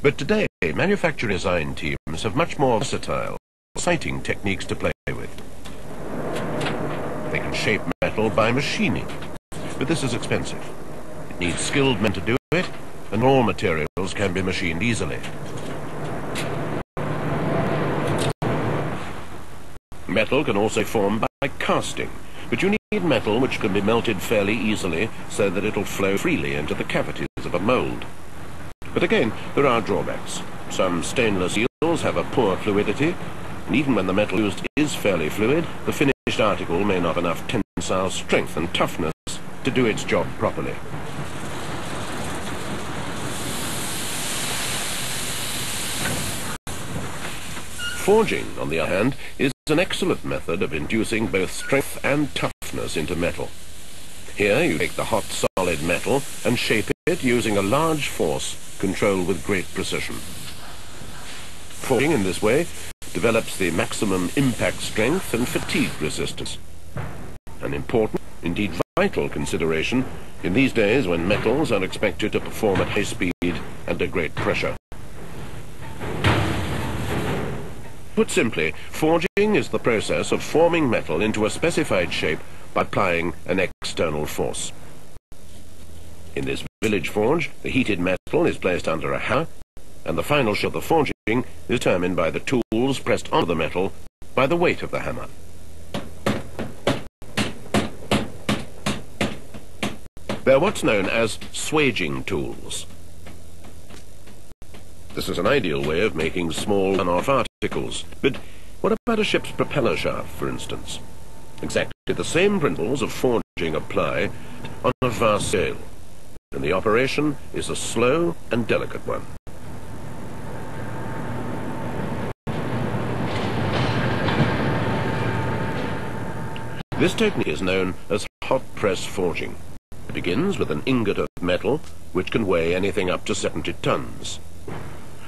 But today, manufacturing design teams have much more versatile, exciting techniques to play with. They can shape metal by machining, but this is expensive. It needs skilled men to do it, and raw materials can be machined easily. Metal can also form by casting, but you need metal which can be melted fairly easily so that it'll flow freely into the cavities of a mold. But again, there are drawbacks. Some stainless steels have a poor fluidity, and even when the metal used is fairly fluid, the finished article may not have enough tensile strength and toughness to do its job properly. Forging, on the other hand, is an excellent method of inducing both strength and toughness into metal. Here you take the hot solid metal and shape it using a large force controlled with great precision. Forging in this way develops the maximum impact strength and fatigue resistance. An important, indeed vital consideration in these days when metals are expected to perform at high speed and under great pressure. Put simply, forging is the process of forming metal into a specified shape by applying an external force. In this village forge, the heated metal is placed under a hammer, and the final shape of the forging is determined by the tools pressed onto the metal by the weight of the hammer. They're what's known as swaging tools. This is an ideal way of making small one-off articles. But what about a ship's propeller shaft, for instance? Exactly the same principles of forging apply on a vast scale, and the operation is a slow and delicate one. This technique is known as hot press forging. It begins with an ingot of metal, which can weigh anything up to 70 tons.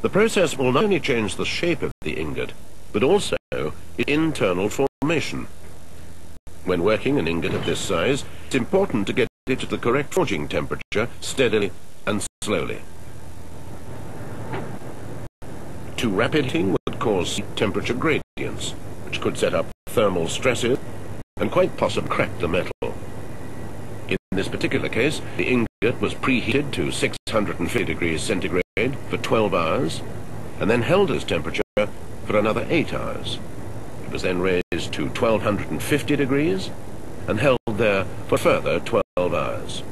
The process will not only change the shape of the ingot, but also its internal formation. When working an ingot of this size, it's important to get it to the correct forging temperature steadily and slowly. Too rapid heating would cause temperature gradients, which could set up thermal stresses and quite possibly crack the metal. In this particular case, the ingot was preheated to 650 degrees centigrade for 12 hours, and then held as temperature for another 8 hours. It was then raised to 1250 degrees, and held there for a further 12 hours.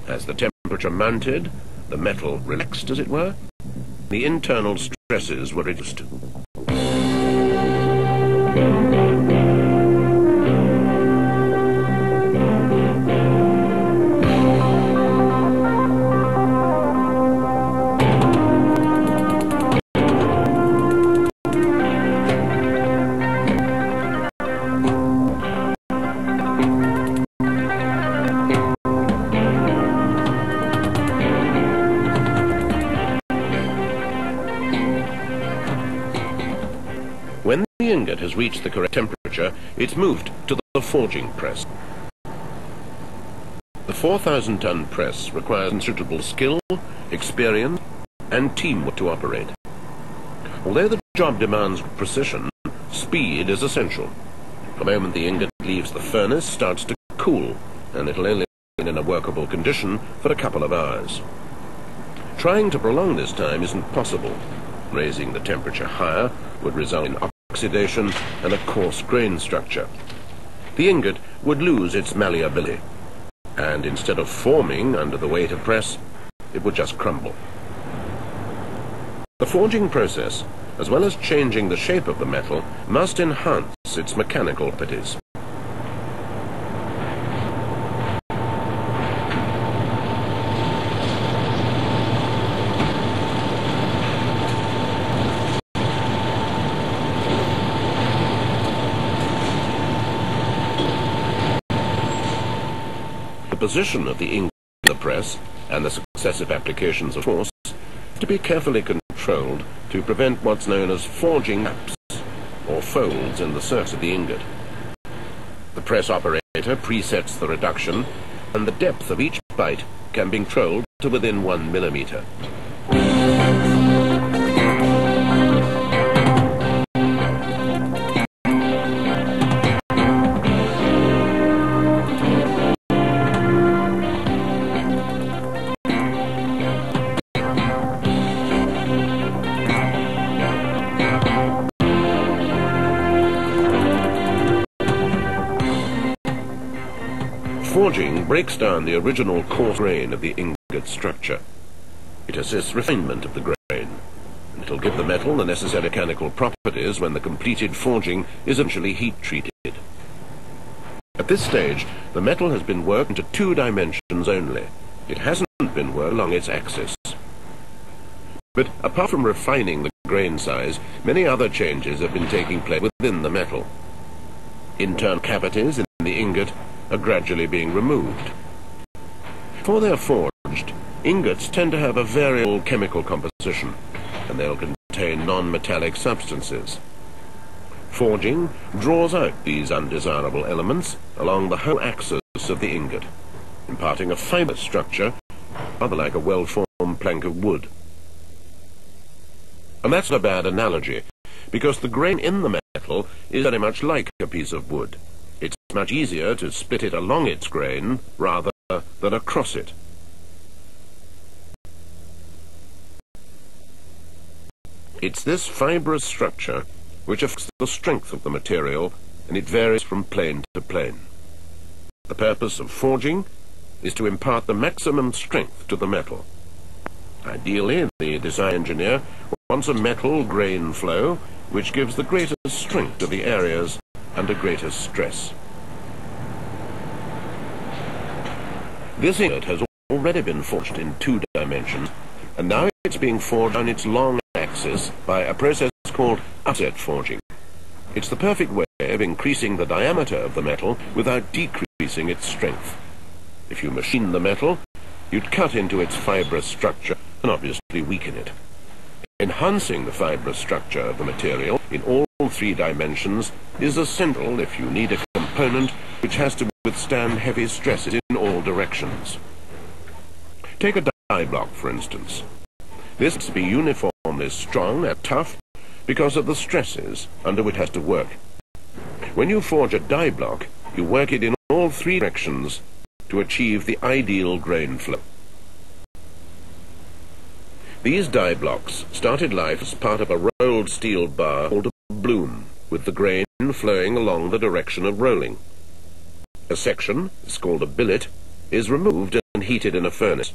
As the temperature mounted, the metal relaxed, as it were. The internal stresses were reduced. When the ingot has reached the correct temperature, it's moved to the forging press. The 4,000-ton press requires considerable skill, experience, and teamwork to operate. Although the job demands precision, speed is essential. The moment the ingot leaves the furnace, it starts to cool, and it'll only remain in a workable condition for a couple of hours. Trying to prolong this time isn't possible. Raising the temperature higher would result in oxidation and a coarse grain structure. The ingot would lose its malleability, and instead of forming under the weight of press, it would just crumble. The forging process, as well as changing the shape of the metal, must enhance its mechanical properties. The position of the ingot in the press and the successive applications of force to be carefully controlled to prevent what's known as forging gaps or folds in the surface of the ingot. The press operator presets the reduction, and the depth of each bite can be controlled to within 1 millimeter. Forging breaks down the original coarse grain of the ingot structure. It assists refinement of the grain, and it'll give the metal the necessary mechanical properties when the completed forging is eventually heat-treated. At this stage, the metal has been worked into 2 dimensions only. It hasn't been worked along its axis. But apart from refining the grain size, many other changes have been taking place within the metal. Internal cavities in the ingot are gradually being removed. Before they're forged, ingots tend to have a variable chemical composition, and they'll contain non-metallic substances. Forging draws out these undesirable elements along the whole axis of the ingot, imparting a fibrous structure rather like a well-formed plank of wood. And that's a bad analogy, because the grain in the metal is very much like a piece of wood. It's much easier to split it along its grain rather than across it. It's this fibrous structure which affects the strength of the material, and it varies from plane to plane. The purpose of forging is to impart the maximum strength to the metal. Ideally, the design engineer wants a metal grain flow which gives the greatest strength to the areas under greatest stress. This ingot has already been forged in 2 dimensions, and now it's being forged on its long axis by a process called offset forging. It's the perfect way of increasing the diameter of the metal without decreasing its strength. If you machine the metal, you'd cut into its fibrous structure and obviously weaken it. Enhancing the fibrous structure of the material in all 3 dimensions is essential if you need a component which has to withstand heavy stresses in all directions. Take a die block, for instance. This must be uniformly strong and tough because of the stresses under which it has to work. When you forge a die block, you work it in all 3 directions to achieve the ideal grain flow. These die blocks started life as part of a rolled steel bar called a bloom, with the grain flowing along the direction of rolling. A section, it's called a billet, is removed and heated in a furnace.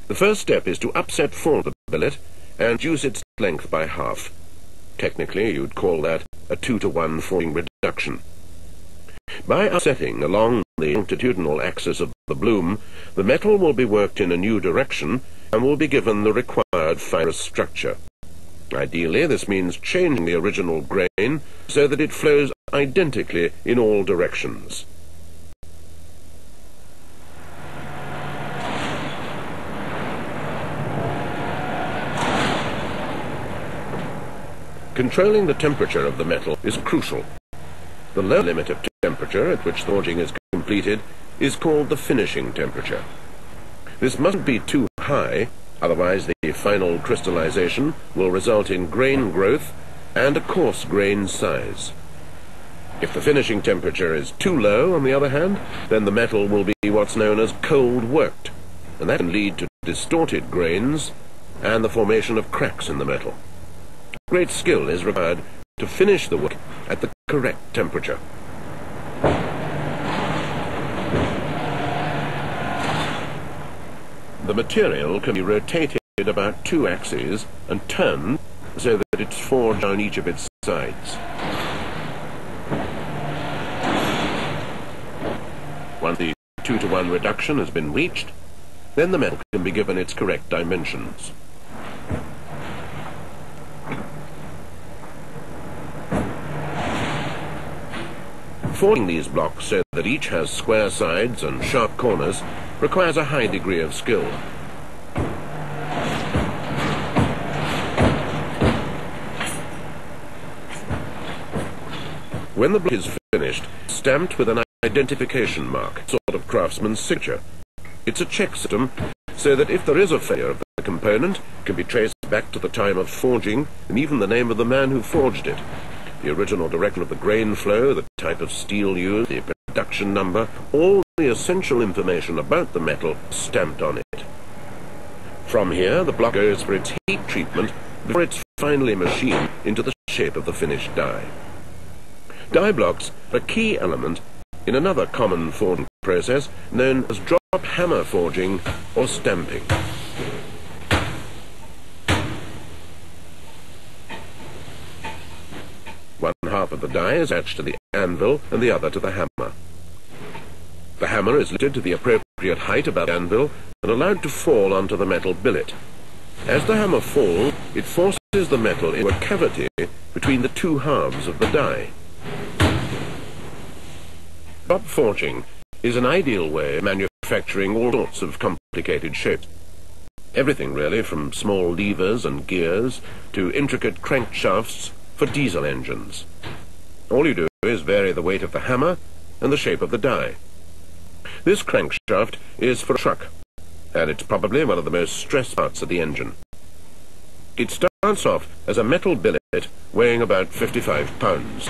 The first step is to upset form the billet and reduce its length by half. Technically, you'd call that a 2-to-1 forging reduction. By upsetting along the longitudinal axis of the bloom, the metal will be worked in a new direction and will be given the required fibrous structure. Ideally, this means changing the original grain so that it flows identically in all directions. Controlling the temperature of the metal is crucial. The lower limit of temperature at which forging is completed is called the finishing temperature. This mustn't be too high, otherwise the final crystallization will result in grain growth and a coarse grain size. If the finishing temperature is too low, on the other hand, then the metal will be what's known as cold worked, and that can lead to distorted grains and the formation of cracks in the metal. Great skill is required to finish the work at the correct temperature. The material can be rotated about 2 axes and turned so that it's forged on each of its sides. Once the 2-to-1 reduction has been reached, then the metal can be given its correct dimensions. Forging these blocks so that each has square sides and sharp corners requires a high degree of skill. When the block is finished, it's stamped with an identification mark, sort of craftsman's signature. It's a check system so that if there is a failure of the component, it can be traced back to the time of forging and even the name of the man who forged it. The original direction of the grain flow, the type of steel used, the production number, all the essential information about the metal stamped on it. From here, the block goes for its heat treatment before it's finally machined into the shape of the finished die. Die blocks are a key element in another common forging process known as drop hammer forging or stamping. One half of the die is attached to the anvil and the other to the hammer. The hammer is lifted to the appropriate height above the anvil and allowed to fall onto the metal billet. As the hammer falls, it forces the metal into a cavity between the two halves of the die. Drop forging is an ideal way of manufacturing all sorts of complicated shapes. Everything really, from small levers and gears to intricate crankshafts for diesel engines. All you do is vary the weight of the hammer and the shape of the die. This crankshaft is for a truck, and it's probably one of the most stressed parts of the engine. It starts off as a metal billet weighing about 55 pounds.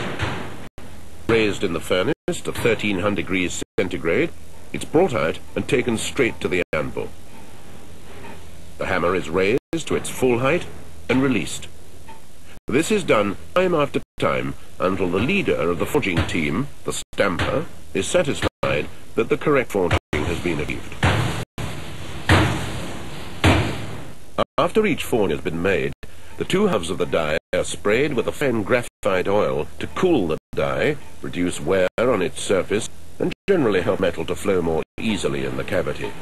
Raised in the furnace to 1300 degrees centigrade, it's brought out and taken straight to the anvil. The hammer is raised to its full height and released. This is done time after time until the leader of the forging team, the stamper, is satisfied that the correct forging has been achieved. After each forge has been made, the two halves of the die are sprayed with a fine graphite oil to cool the die, reduce wear on its surface, and generally help metal to flow more easily in the cavity.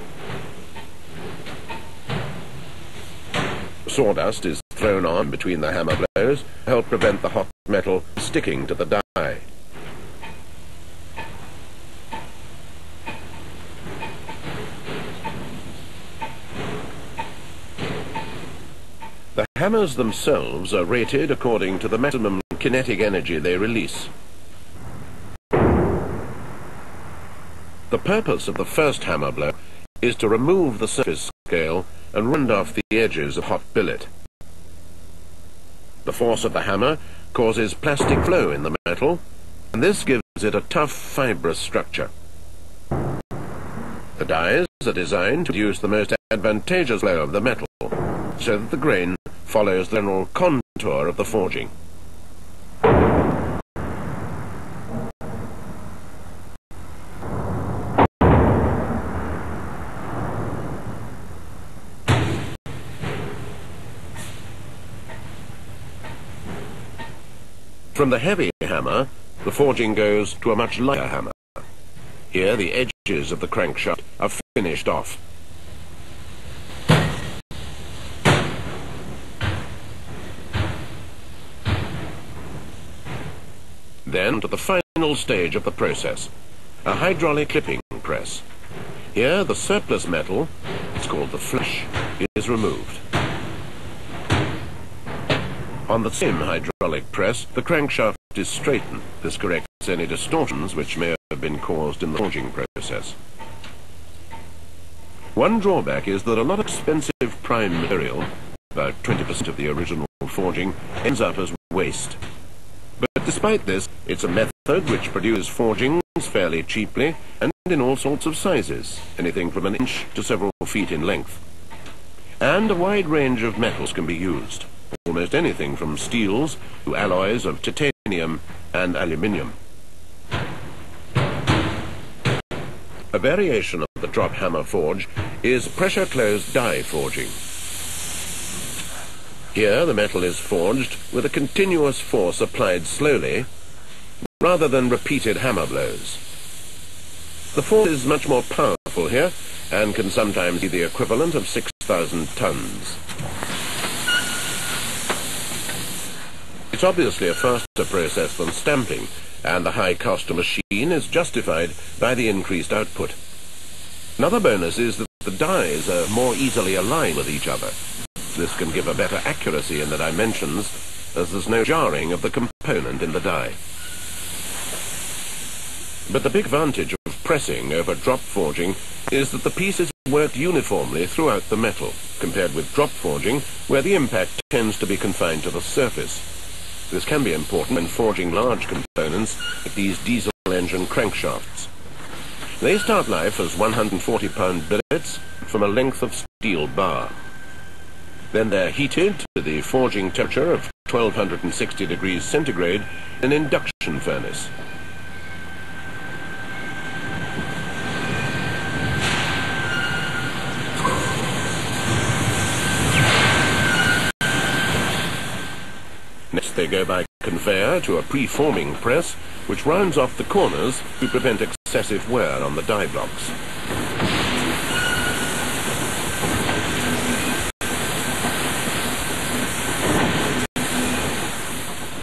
Sawdust is thrown on between the hammer blows to help prevent the hot metal sticking to the die. The hammers themselves are rated according to the maximum kinetic energy they release. The purpose of the first hammer blow is to remove the surface scale and round off the edges of hot billet. The force of the hammer causes plastic flow in the metal, and this gives it a tough, fibrous structure. The dies are designed to produce the most advantageous flow of the metal, so that the grain follows the general contour of the forging. From the heavy hammer, the forging goes to a much lighter hammer. Here the edges of the crankshaft are finished off. Then to the final stage of the process, a hydraulic clipping press. Here the surplus metal, it's called the flesh, is removed. On the same hydraulic press, the crankshaft is straightened. This corrects any distortions which may have been caused in the forging process. One drawback is that a lot of expensive prime material, about 20% of the original forging, ends up as waste. But despite this, it's a method which produces forgings fairly cheaply and in all sorts of sizes, anything from an inch to several feet in length. And a wide range of metals can be used, almost anything from steels to alloys of titanium and aluminium. A variation of the drop hammer forge is pressure-closed die forging. Here the metal is forged with a continuous force applied slowly, rather than repeated hammer blows. The force is much more powerful here, and can sometimes be the equivalent of 6,000 tons. It's obviously a faster process than stamping, and the high cost of machine is justified by the increased output. Another bonus is that the dies are more easily aligned with each other. This can give a better accuracy in the dimensions, as there's no jarring of the component in the die. But the big advantage of pressing over drop forging is that the pieces work uniformly throughout the metal, compared with drop forging, where the impact tends to be confined to the surface. This can be important when forging large components like these diesel engine crankshafts. They start life as 140-pound billets from a length of steel bar. Then they're heated to the forging temperature of 1260 degrees centigrade in an induction furnace. Next they go by conveyor to a pre-forming press, which rounds off the corners to prevent excessive wear on the die blocks.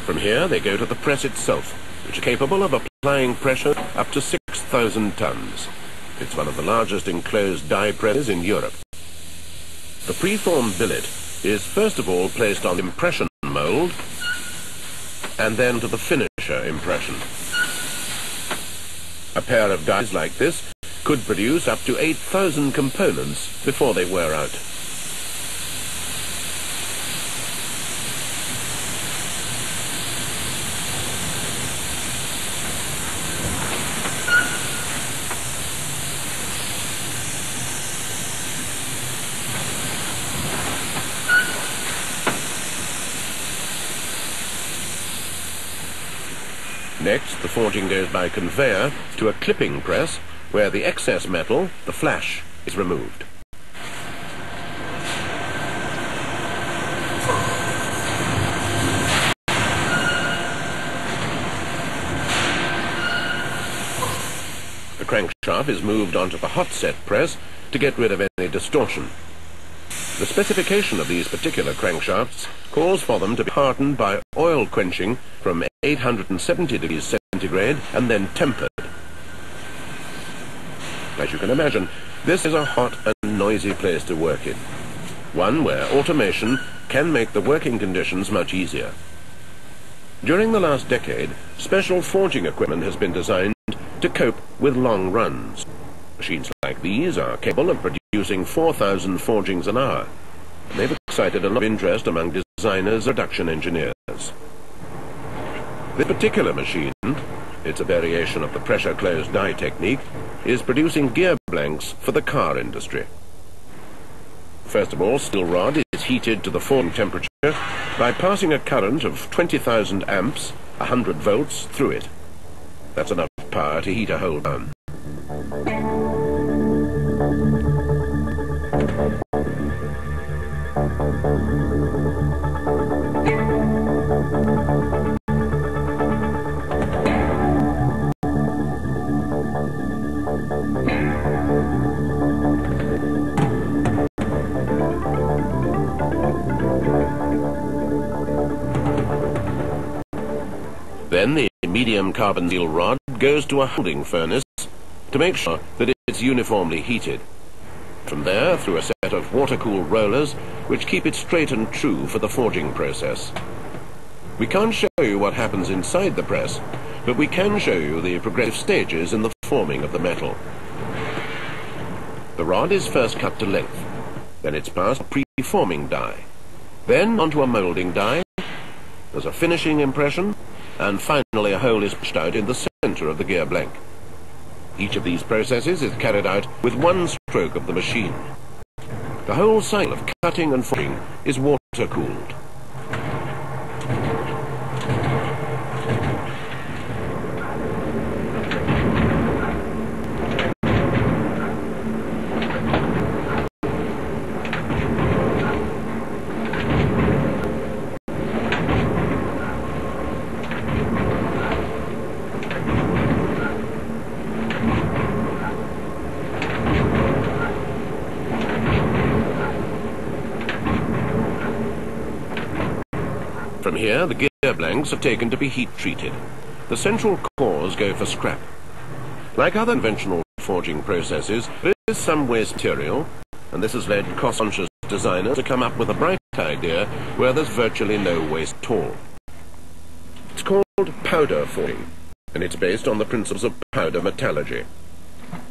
From here they go to the press itself, which is capable of applying pressure up to 6,000 tons. It's one of the largest enclosed die presses in Europe. The preformed billet is first of all placed on impression mold and then to the finisher impression. A pair of dies like this could produce up to 8,000 components before they wear out. Next, the forging goes by conveyor to a clipping press, where the excess metal, the flash, is removed. The crankshaft is moved onto the hot set press to get rid of any distortion. The specification of these particular crankshafts calls for them to be hardened by oil quenching from 870 degrees centigrade and then tempered. As you can imagine, this is a hot and noisy place to work in, one where automation can make the working conditions much easier. During the last decade, special forging equipment has been designed to cope with long runs. Machines like these are capable of producing 4,000 forgings an hour, and they've excited a lot of interest among designers and production engineers. This particular machine, it's a variation of the pressure-closed die technique, is producing gear blanks for the car industry. First of all, steel rod is heated to the forging temperature by passing a current of 20,000 amps, 100 volts, through it. That's enough power to heat a whole town. Then the medium carbon steel rod goes to a holding furnace to make sure that it's uniformly heated. From there, through a set of water-cooled rollers which keep it straight and true for the forging process. We can't show you what happens inside the press, but we can show you the progressive stages in the forming of the metal. The rod is first cut to length, then it's passed to a pre-forming die, then onto a molding die, there's a finishing impression, and finally a hole is pushed out in the center of the gear blank. Each of these processes is carried out with one stroke of the machine. The whole cycle of cutting and forging is water-cooled. From here, the gear blanks are taken to be heat-treated. The central cores go for scrap. Like other conventional forging processes, there is some waste material, and this has led cost-conscious designers to come up with a bright idea where there's virtually no waste at all. It's called powder forging, and it's based on the principles of powder metallurgy.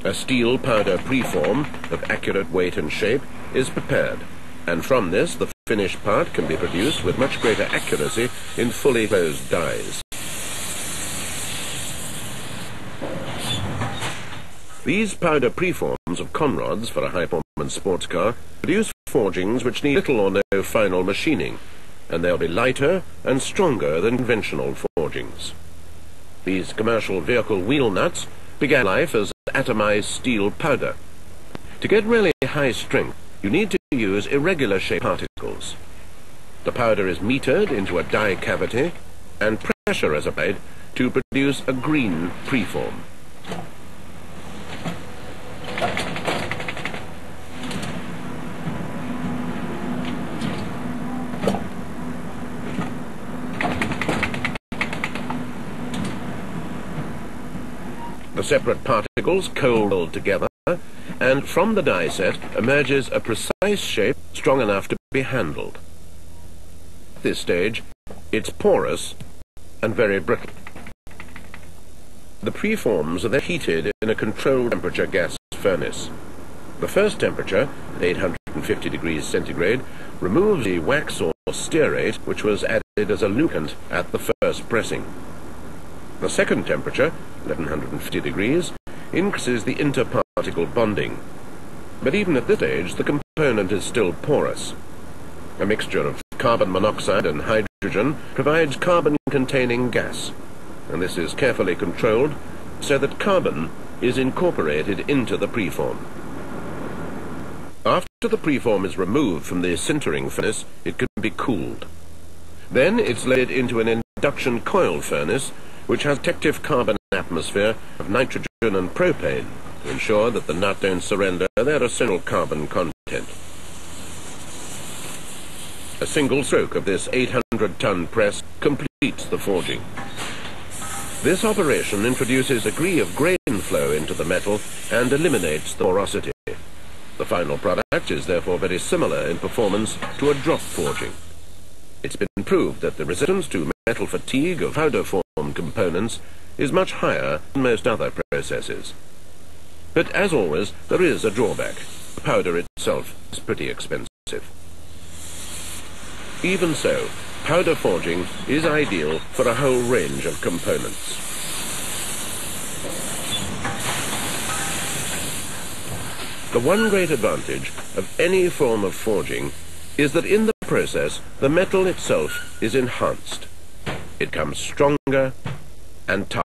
A steel powder preform of accurate weight and shape is prepared, and from this the finished part can be produced with much greater accuracy in fully closed dies. These powder preforms of conrods for a high-performance sports car produce forgings which need little or no final machining, and they'll be lighter and stronger than conventional forgings. These commercial vehicle wheel nuts began life as atomized steel powder. To get really high strength, you need to use irregular shaped particles. The powder is metered into a die cavity, and pressure is applied to produce a green preform. The separate particles cold rolled together, and from the die set emerges a precise shape strong enough to be handled. At this stage, it's porous and very brittle. The preforms are then heated in a controlled temperature gas furnace. The first temperature, at 850 degrees centigrade, removes the wax or stearate which was added as a lubricant at the first pressing. The second temperature, 1150 degrees, increases the interparticle bonding. But even at this stage, the component is still porous. A mixture of carbon monoxide and hydrogen provides carbon-containing gas, and this is carefully controlled so that carbon is incorporated into the preform. After the preform is removed from the sintering furnace, it can be cooled. Then it's laid into an induction coil furnace, which has detective carbon atmosphere of nitrogen and propane to ensure that the nut don't surrender their essential carbon content. A single stroke of this 800-ton press completes the forging. This operation introduces a degree of grain flow into the metal and eliminates the porosity. The final product is therefore very similar in performance to a drop forging. It's been proved that the resistance to metal fatigue of powder form components is much higher than most other processes. But as always, there is a drawback. The powder itself is pretty expensive. Even so, powder forging is ideal for a whole range of components. The one great advantage of any form of forging is that in the process, the metal itself is enhanced. It comes stronger and tougher.